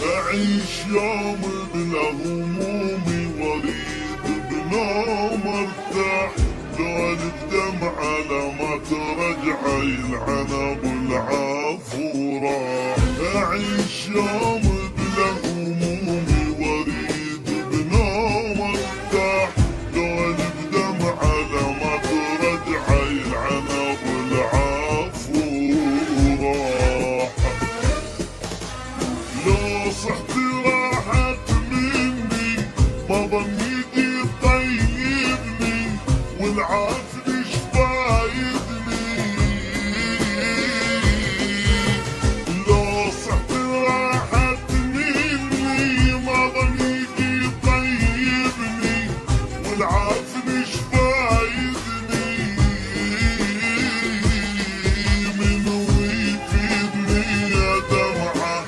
أعيش يوم بلا همومي واريد بنوم ارتاح، لو بدمعة لما ترجع العنب العفو راح. أعيش يوم بلا همومي واريد بنوم ارتاح، لو بدمعة لما ترجع العنب العفو راح. لو صحت راحت مني ما ظن يجي طيبني، والعافل شفايدني. لو صحت راحت مني ما ظن يجي طيبني، والعافل شفايدني. منو يفيدني يا دمعة،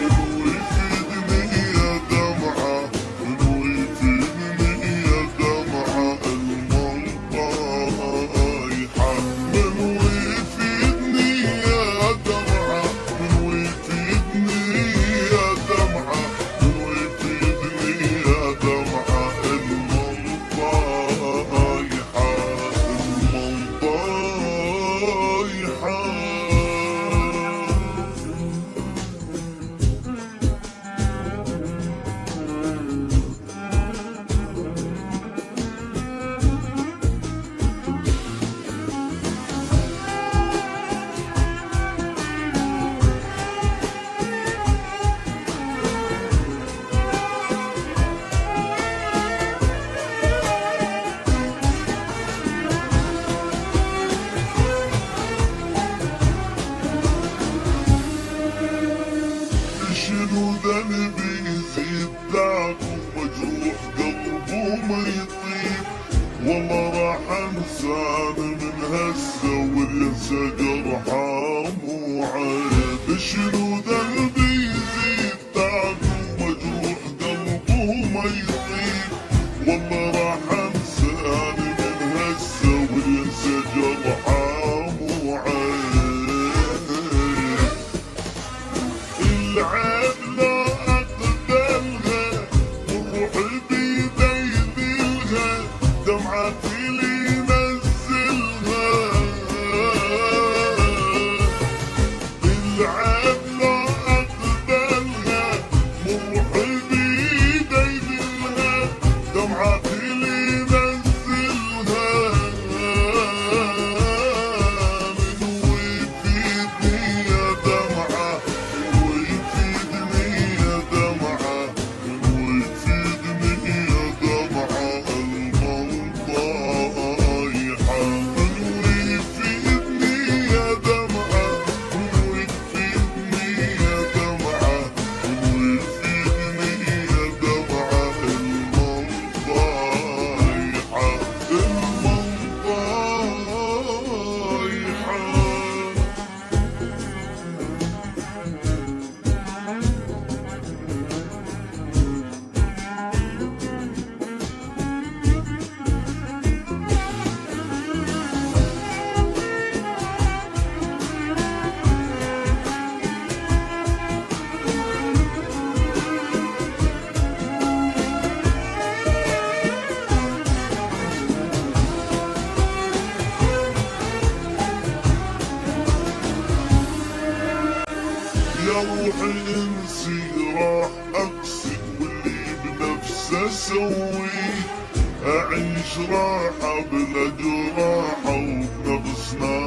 منو يفيدني يا دمعة، منو يفيدني يا دمعة المنطايحة. منو يفيدني يا دمعة، منو يفيدني يا دمعة، منو يفيدني يا دمعة المنطايحة المنطايحة. شنو ذنبي يزيد ذاك ومجروح قلبه ما يطيب، والله راح انسان من هسه والينسى جرحه مو عيب. شنو ذنبي يزيد ذاك ومجروح قلبه ما يطيب، والله راح انسان من هسه والينسى جرحه مو عيب. العيب لا اقبلها والروح بيدي يذلها، دمعتي اللي ينزلها. العيب لا اقبلها والروح بيدي يذلها، دمعتي اللي ينزلها. منو يفيدني يا دمعة، منو يفيدني يا دمعة، منو يفيدني يا دمعة المنطايحة. منو يفيدني يا دمعة، منو يفيدني يا دمعة، منو يفيدني يا دمعة المنطايحة المنطايحة. يا روحي انسي راح اقصد واللي بنفسه اسويه، اعيش راحة بلا جراحة وبنفس نار